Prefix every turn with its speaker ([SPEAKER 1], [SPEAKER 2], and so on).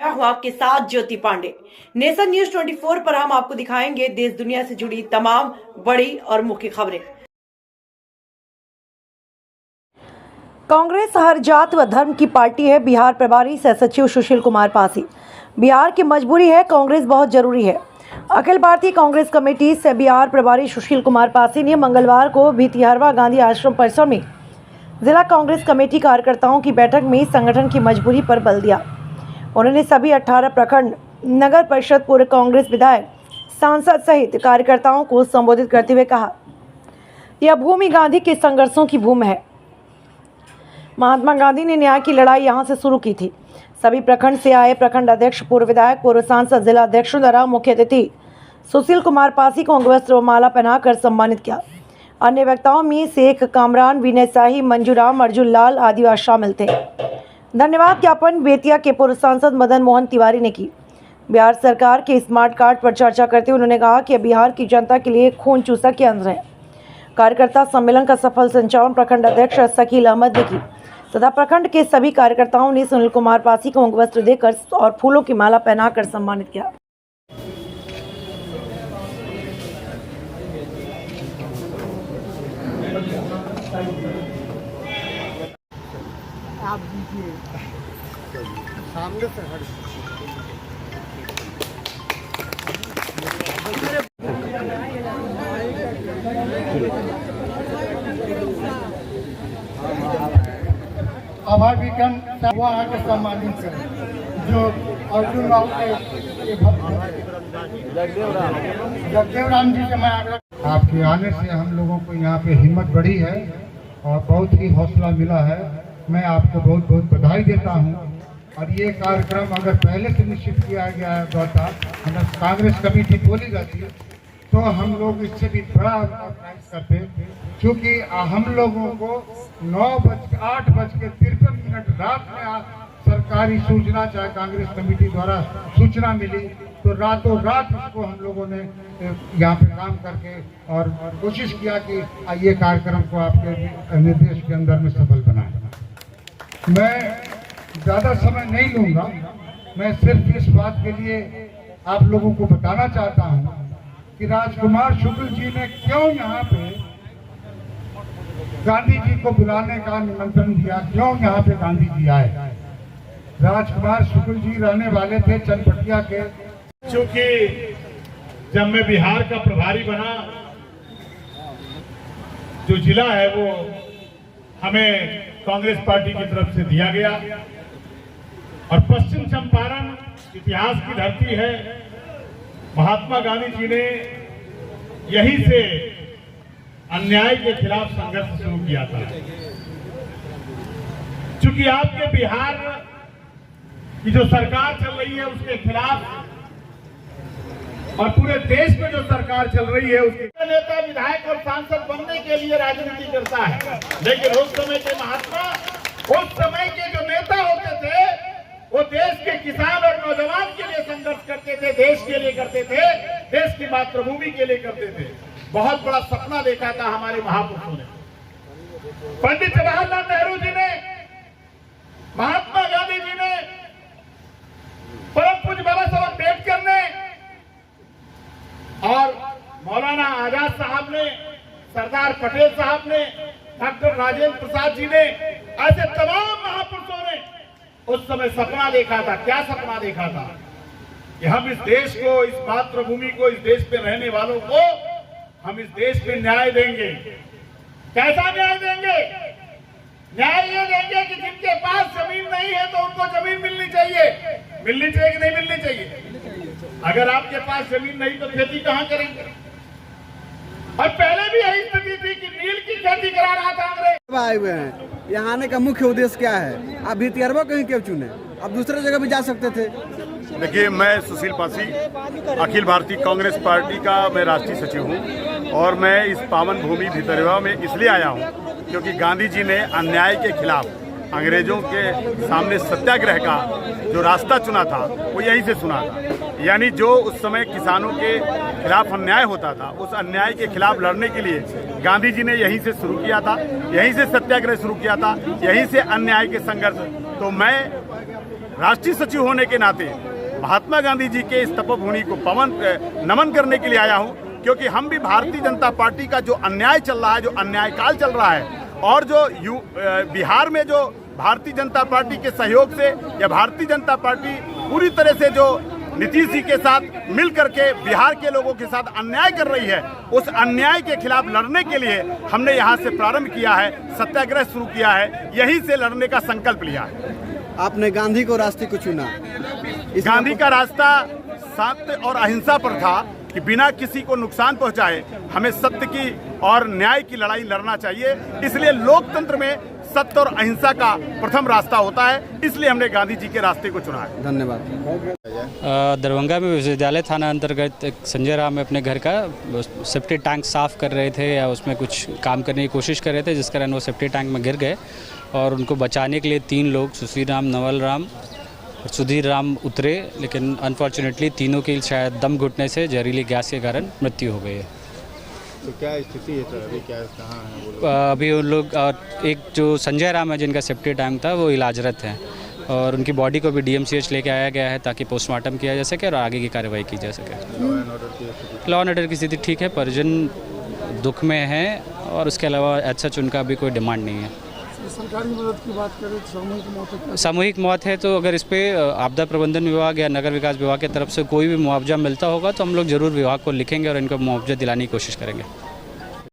[SPEAKER 1] हुआ के साथ ज्योति पांडे। नेशन न्यूज 24 पर हम आपको दिखाएंगे देश दुनिया से जुड़ी तमाम बड़ी और मुख्य खबरें। कांग्रेस हर जात व धर्म की पार्टी है। बिहार प्रभारी सह सचिव सुशील कुमार पासी। बिहार की मजबूरी है, कांग्रेस बहुत जरूरी है। अखिल भारतीय कांग्रेस कमेटी से बिहार प्रभारी सुशील कुमार पासी ने मंगलवार को भितिहरवा गांधी आश्रम परिसर में जिला कांग्रेस कमेटी कार्यकर्ताओं की बैठक में संगठन की मजबूरी पर बल दिया। उन्होंने सभी 18 प्रखंड, नगर परिषद, पूर्व कांग्रेस विधायक, सांसद सहित कार्यकर्ताओं को संबोधित करते हुए कहा, यह भूमि गांधी के संघर्षों की भूमि है। महात्मा गांधी ने न्याय की लड़ाई यहाँ से शुरू की थी। सभी प्रखंड से आए प्रखंड अध्यक्ष, पूर्व विधायक, पूर्व सांसद, जिला अध्यक्षों द्वारा मुख्य अतिथि सुशील कुमार पासी को अंगवस्त्र व माला पहनाकर सम्मानित किया। अन्य वक्ताओं में शेख कामरान, विनय शाही, मंजूराम, अर्जुन लाल आदि शामिल थे। धन्यवाद ज्ञापन बेतिया के पूर्व सांसद मदन मोहन तिवारी ने की। बिहार सरकार के स्मार्ट कार्ड पर चर्चा करते हुए उन्होंने कहा कि बिहार की जनता के लिए खून चूसा के अंदर है। कार्यकर्ता सम्मेलन का सफल संचालन प्रखंड अध्यक्ष शकील अहमद ने की तथा प्रखंड के सभी कार्यकर्ताओं ने सुनील कुमार पासी को अंगवस्त्र देकर और फूलों की माला पहनाकर सम्मानित किया।
[SPEAKER 2] आप दीजिए सामने से हट। आभार विज्ञान वहाँ के सम्मानित करें जो अर्जुन राव के जगदेव राम जी से मैं आग्रह। आपके आने से हम लोगों को यहाँ पे हिम्मत बढ़ी है और बहुत ही हौसला मिला है। मैं आपको बहुत बहुत बधाई देता हूँ। और ये कार्यक्रम अगर पहले से निश्चित किया गया होता, अगर कांग्रेस कमेटी बोली जाती तो हम लोग इससे भी बड़ा ऑर्गेनाइज करते, क्योंकि हम लोगों को 8:53 रात में सरकारी सूचना, चाहे कांग्रेस कमेटी द्वारा सूचना मिली, तो रातों रात उसको हम लोगों ने यहाँ पे काम करके और कोशिश किया कि ये कार्यक्रम को आपके निर्देश के अंदर में सफल बनाए। मैं ज़्यादा समय नहीं लूँगा, मैं सिर्फ इस बात के लिए आप लोगों को बताना चाहता हूँ कि राजकुमार शुक्ल जी ने क्यों यहाँ पे गांधी जी को बुलाने का निमंत्रण दिया, क्यों यहाँ पे गांधी जी आए। राजकुमार शुक्ल जी रहने वाले थे चनपटिया के।
[SPEAKER 3] क्योंकि जब मैं बिहार का प्रभारी बना, जो जिला है वो हमें कांग्रेस पार्टी की तरफ से दिया गया और पश्चिम चंपारण इतिहास की धरती है। महात्मा गांधी जी ने यहीं से अन्याय के खिलाफ संघर्ष शुरू किया था। क्योंकि आपके बिहार की जो सरकार चल रही है उसके खिलाफ और पूरे देश में जो सरकार चल रही है उसके नेता, विधायक और सांसद बनने के लिए राजनीति करता है। लेकिन उस समय के महात्मा, उस समय के जो नेता होते थे, वो देश के किसान और नौजवान के लिए संघर्ष करते थे, देश के लिए करते थे, देश की मातृभूमि के लिए करते थे। बहुत बड़ा सपना देखा था हमारे महापुरुषों ने। पंडित जवाहरलाल नेहरू जी ने, महात्मा गांधी जी ने, परम पूज्य बाबा साहब अम्बेडकर ने और मौलाना आजाद साहब ने, सरदार पटेल साहब ने, डॉक्टर राजेंद्र प्रसाद जी ने, ऐसे तमाम महापुरुषों ने उस समय सपना देखा था। क्या सपना देखा था? कि हम इस देश को, इस मातृभूमि को, इस देश पे रहने वालों को हम इस देश में न्याय देंगे। कैसा न्याय देंगे? न्याय ये देंगे कि जिनके पास जमीन नहीं है तो उनको जमीन मिलनी चाहिए। मिलनी चाहिए कि नहीं मिलनी चाहिए? अगर आपके पास जमीन नहीं तो खेती कहां करेंगे? और पहले भी यही स्थिति थी कि नील की खेती करा रहा था अंग्रेज।
[SPEAKER 2] आए हुए हैं, यहाँ आने का मुख्य उद्देश्य क्या है? आप भितिहरवा कहीं क्यों चुने? आप दूसरे जगह भी जा सकते थे।
[SPEAKER 4] देखिए, मैं सुशील पासी, अखिल भारतीय कांग्रेस पार्टी का मैं राष्ट्रीय सचिव हूँ और मैं इस पावन भूमि भितिहरवा में इसलिए आया हूँ क्योंकि गांधी जी ने अन्याय के खिलाफ अंग्रेजों के सामने सत्याग्रह का जो रास्ता चुना था वो यहीं से चुना था। यानी जो उस समय किसानों के खिलाफ अन्याय होता था, उस अन्याय के खिलाफ लड़ने के लिए गांधी जी ने यहीं से शुरू किया था, यहीं से सत्याग्रह शुरू किया था, यहीं से अन्याय के संघर्ष। तो मैं राष्ट्रीय सचिव होने के नाते महात्मा गांधी जी के इस तपोभूमि को नमन करने के लिए आया हूं, क्योंकि हम भी भारतीय जनता पार्टी का जो अन्याय चल रहा है, जो अन्याय काल चल रहा है, और जो बिहार में जो भारतीय जनता पार्टी के सहयोग से या भारतीय जनता पार्टी पूरी तरह से जो नीतीश जी के साथ मिल करके बिहार के लोगों के साथ अन्याय कर रही है, उस अन्याय के खिलाफ लड़ने के लिए हमने यहाँ से प्रारंभ किया है, सत्याग्रह शुरू किया है, यहीं से लड़ने का संकल्प लिया है।
[SPEAKER 5] आपने गांधी को रास्ते को चुना।
[SPEAKER 4] गांधी का रास्ता सत्य और अहिंसा पर था कि बिना किसी को नुकसान पहुंचाए हमें सत्य की और न्याय की लड़ाई लड़ना चाहिए। इसलिए लोकतंत्र में सत्य और अहिंसा का प्रथम रास्ता होता है, इसलिए हमने गांधी जी के रास्ते को चुना है।
[SPEAKER 5] धन्यवाद।
[SPEAKER 6] दरभंगा में विश्वविद्यालय थाना अंतर्गत एक संजय राम अपने घर का सेफ्टी टैंक साफ़ कर रहे थे या उसमें कुछ काम करने की कोशिश कर रहे थे, जिस कारण वो सेफ्टी टैंक में गिर गए और उनको बचाने के लिए 3 लोग सुशील राम, नवल राम और सुधीर राम उतरे, लेकिन अनफॉर्चुनेटली तीनों की शायद दम घुटने से जहरीली गैस के कारण मृत्यु हो गई है।
[SPEAKER 7] तो क्या स्थिति है सर, अभी क्या कहाँ है वो लोग?
[SPEAKER 6] अभी उन लोग एक जो संजय राम है जिनका सेफ्टी टैंक था वो इलाजरत हैं और उनकी बॉडी को भी DMCH लेके आया गया है ताकि पोस्टमार्टम किया जा सके और आगे की कार्रवाई की जा सके। लॉ एंड ऑर्डर की स्थिति ठीक है, परिजन दुख में हैं और उसके अलावा एज सच उनका भी कोई डिमांड नहीं है।
[SPEAKER 8] सरकारी मदद की बात करें तो
[SPEAKER 6] सामूहिक मौत है, तो अगर इस पर आपदा प्रबंधन विभाग या नगर विकास विभाग की तरफ से कोई भी मुआवजा मिलता होगा तो हम लोग जरूर विभाग को लिखेंगे और इनको मुआवजा दिलाने की कोशिश करेंगे।